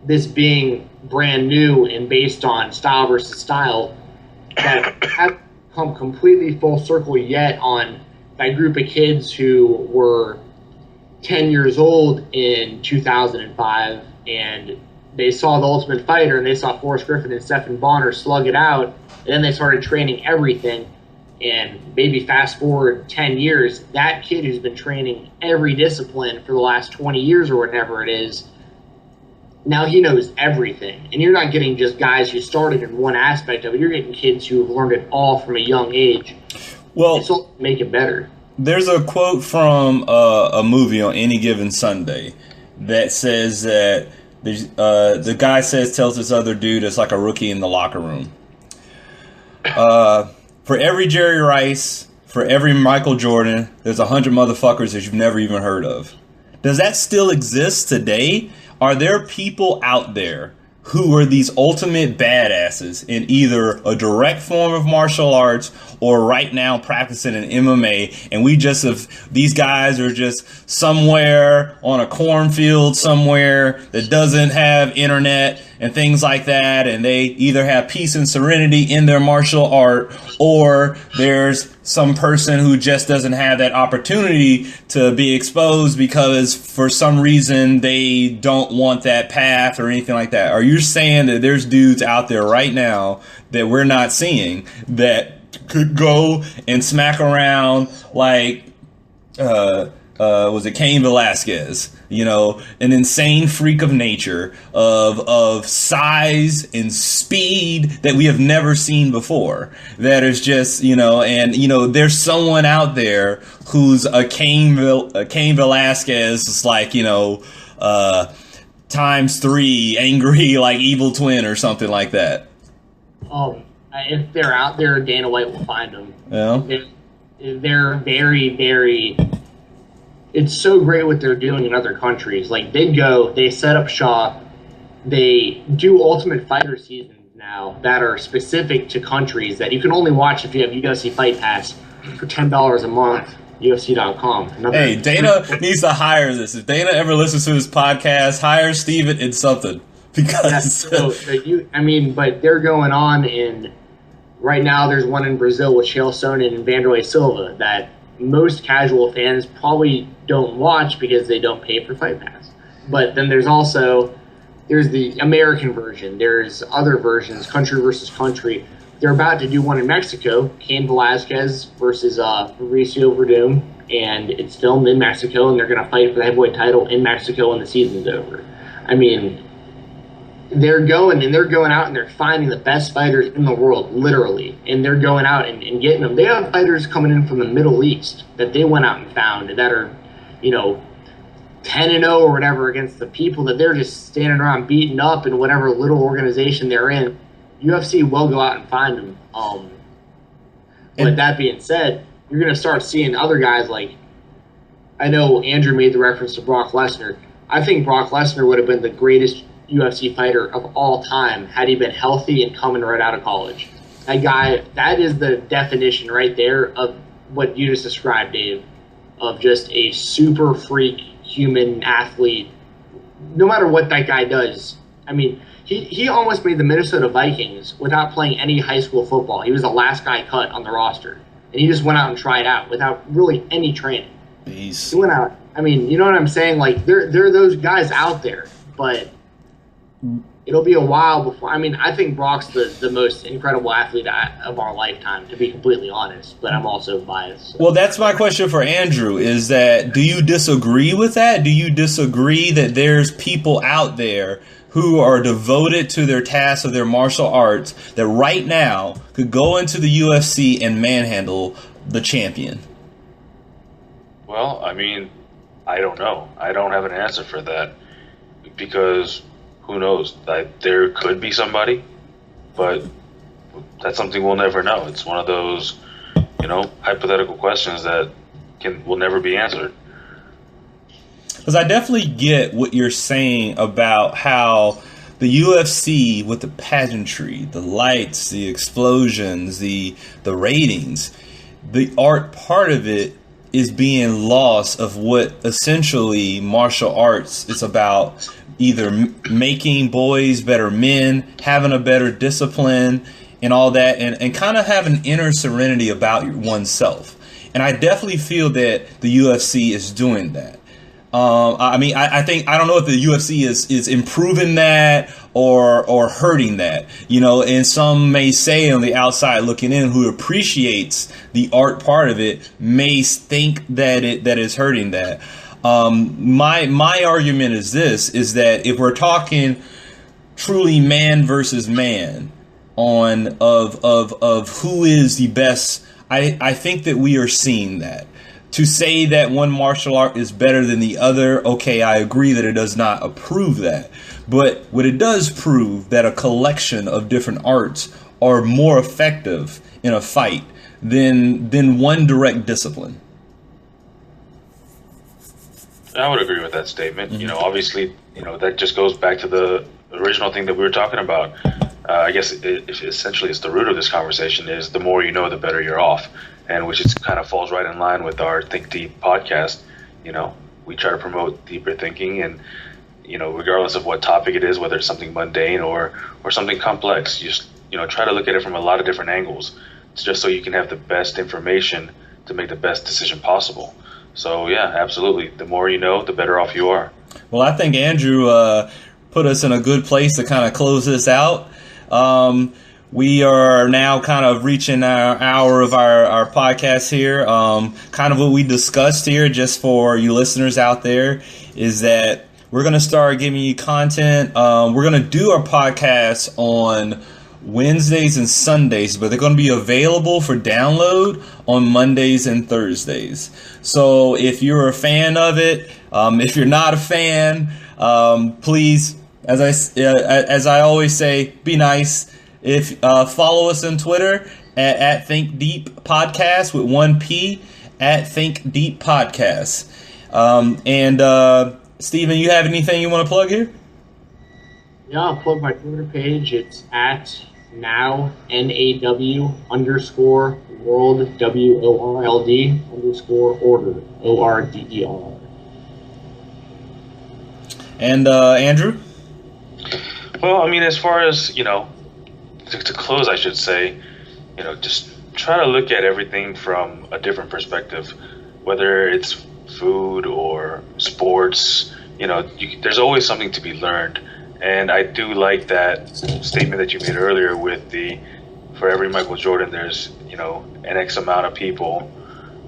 this being brand new and based on style versus style that haven't come completely full circle yet on that group of kids who were 10 years old in 2005 and they saw The Ultimate Fighter and they saw Forrest Griffin and Stephen Bonner slug it out, and then they started training everything. And maybe fast forward 10 years, that kid who's been training every discipline for the last 20 years or whatever it is, now he knows everything. And you're not getting just guys who started in one aspect of it. You're getting kids who have learned it all from a young age.
Well,
it's all to make it better.
There's a quote from a movie on Any Given Sunday that says that the guy tells this other dude it's like a rookie in the locker room. For every Jerry Rice, for every Michael Jordan, there's 100 motherfuckers that you've never even heard of. Does that still exist today? Are there people out there who are these ultimate badasses in either a direct form of martial arts or right now practicing in MMA, and these guys are just somewhere on a cornfield somewhere that doesn't have internet and things like that, and they either have peace and serenity in their martial art, or there's some person who just doesn't have that opportunity to be exposed because for some reason they don't want that path or anything like that? Are you saying that there's dudes out there right now that we're not seeing that could go and smack around like was it Cain Velasquez, an insane freak of nature of size and speed that we have never seen before, that is just, there's someone out there who's a Cain Velasquez, it's like, times 3 angry, like evil twin or something like that.
If they're out there, Dana White will find them.
Yeah.
They're very, very... It's so great what they're doing in other countries. Like, they set up shop, they do Ultimate Fighter seasons now that are specific to countries that you can only watch if you have UFC Fight Pass for $10 a month, UFC.com.
Hey, Dana needs to hire this. If Dana ever listens to this podcast, hire Stephen in something. Because
but they're going on in... Right now, there's one in Brazil with Chael Sonnen and Vanderlei Silva that most casual fans probably don't watch because they don't pay for Fight Pass. But then there's the American version. There's other versions, country versus country. They're about to do one in Mexico, Cain Velasquez versus Mauricio Verdum, and it's filmed in Mexico, and they're going to fight for the heavyweight title in Mexico when the season's over. I mean, they're going out and they're finding the best fighters in the world, literally. And they're going out and getting them. They have fighters coming in from the Middle East that they went out and found that are, 10-0 or whatever against the people that they're just standing around beating up in whatever little organization they're in. UFC will go out and find them. But that being said, you're going to start seeing other guys like, I know Andrew made the reference to Brock Lesnar. I think Brock Lesnar would have been the greatest UFC fighter of all time had he been healthy and coming right out of college. That guy, that is the definition right there of what you just described, Dave, of just a super freak human athlete. No matter what that guy does, I mean, he almost made the Minnesota Vikings without playing any high school football. He was the last guy cut on the roster, and he just went out and tried out without really any training. He went out. I mean, you know what I'm saying? Like, there are those guys out there, but it'll be a while before. I mean, I think Brock's the most incredible athlete of our lifetime, to be completely honest, but I'm also biased. So.
Well, that's my question for Andrew, is that, do you disagree with that? Do you disagree that there's people out there who are devoted to their task of their martial arts that right now could go into the UFC and manhandle the champion?
Well, I mean, I don't know. I don't have an answer for that because... Who knows? There could be somebody, but that's something we'll never know. It's one of those, hypothetical questions that will never be answered.
Because I definitely get what you're saying about how the UFC with the pageantry, the lights, the explosions, the ratings, the art part of it is being lost of what essentially martial arts is about. Either making boys better men, having a better discipline and all that, and kind of have an inner serenity about oneself. And I definitely feel that the UFC is doing that. I think, I don't know if the UFC is improving that or hurting that, and some may say on the outside looking in, who appreciates the art part of it, may think that that is hurting that. My argument is that if we're talking truly man versus man of who is the best, I think that we are seeing that. To say that one martial art is better than the other, okay, I agree that it does not approve that. But what it does prove that a collection of different arts are more effective in a fight than one direct discipline.
I would agree with that statement. Mm-hmm. Obviously, that just goes back to the original thing that we were talking about. I guess essentially it's the root of this conversation is the more you know, the better you're off. And which is kind of falls right in line with our Think Deep podcast. We try to promote deeper thinking, and regardless of what topic it is, whether it's something mundane or something complex, you just try to look at it from a lot of different angles, just so you can have the best information to make the best decision possible. So yeah, absolutely. The more you know, the better off you are.
Well, I think Andrew put us in a good place to kind of close this out. We are now kind of reaching our hour of our podcast here. Kind of what we discussed here, just for you listeners out there, is that we're going to start giving you content. We're going to do our podcasts on Wednesdays and Sundays, but they're going to be available for download on Mondays and Thursdays. So if you're a fan of it, if you're not a fan, please, as I always say, be nice. If follow us on Twitter at ThinkDeep Podcast with 1P at ThinkDeep Podcast. And Stephen, you have anything you want to plug here?
Yeah, I'll plug my Twitter page. It's at now NAW _ world WORLD _ order ORDER.
And Andrew?
Well, as far as to close, I should say, just try to look at everything from a different perspective, whether it's food or sports. There's always something to be learned. And I do like that statement that you made earlier with for every Michael Jordan, there's, an X amount of people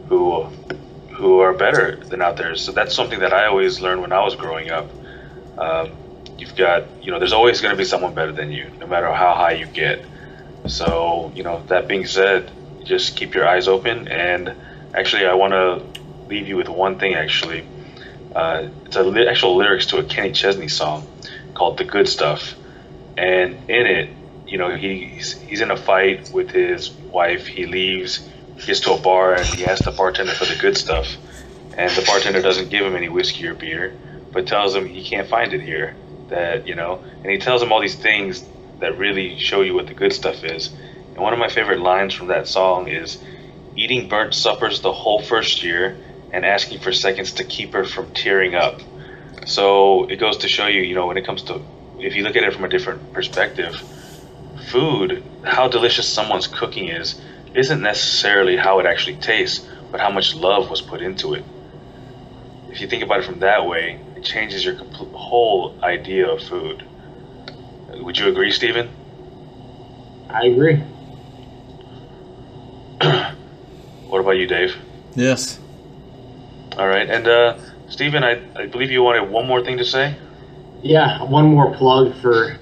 who are better than out there. So that's something that I always learned when I was growing up. You've got, there's always going to be someone better than you, no matter how high you get. So, that being said, just keep your eyes open. And actually, I want to leave you with one thing, actually. It's actual lyrics to a Kenny Chesney song called The Good Stuff. And in it, he's in a fight with his wife. He leaves, gets to a bar, and he asks the bartender for the good stuff. And the bartender doesn't give him any whiskey or beer, but tells him he can't find it here. And he tells him all these things that really show you what the good stuff is. And one of my favorite lines from that song is, eating burnt suppers the whole first year and asking for seconds to keep her from tearing up. So it goes to show you, when it comes to, if you look at it from a different perspective, food, how delicious someone's cooking isn't necessarily how it actually tastes, but how much love was put into it. If you think about it from that way, it changes your whole idea of food. Would you agree, Stephen?
I agree.
What about you, Dave?
Yes.
All right. And Stephen, I believe you wanted one more thing to say?
Yeah, one more plug for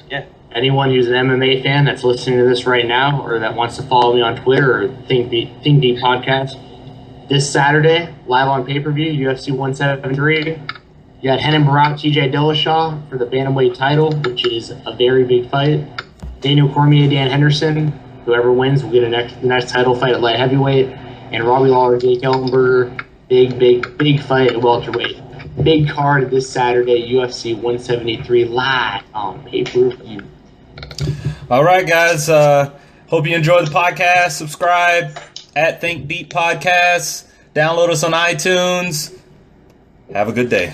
anyone who's an MMA fan that's listening to this right now, or that wants to follow me on Twitter or Think Deep Podcast. This Saturday, live on pay-per-view, UFC 173. You got Henan Barak, TJ Dillashaw for the bantamweight title, which is a very big fight. Daniel Cormier, Dan Henderson. Whoever wins will get the next title fight at light heavyweight. And Robbie Lawler, Jake Ellenberger. Big fight at welterweight. big card this Saturday, UFC 173 live on pay-per-view.
All right, guys. Hope you enjoyed the podcast. Subscribe at ThinkDeep Podcasts. Download us on iTunes. Have a good day.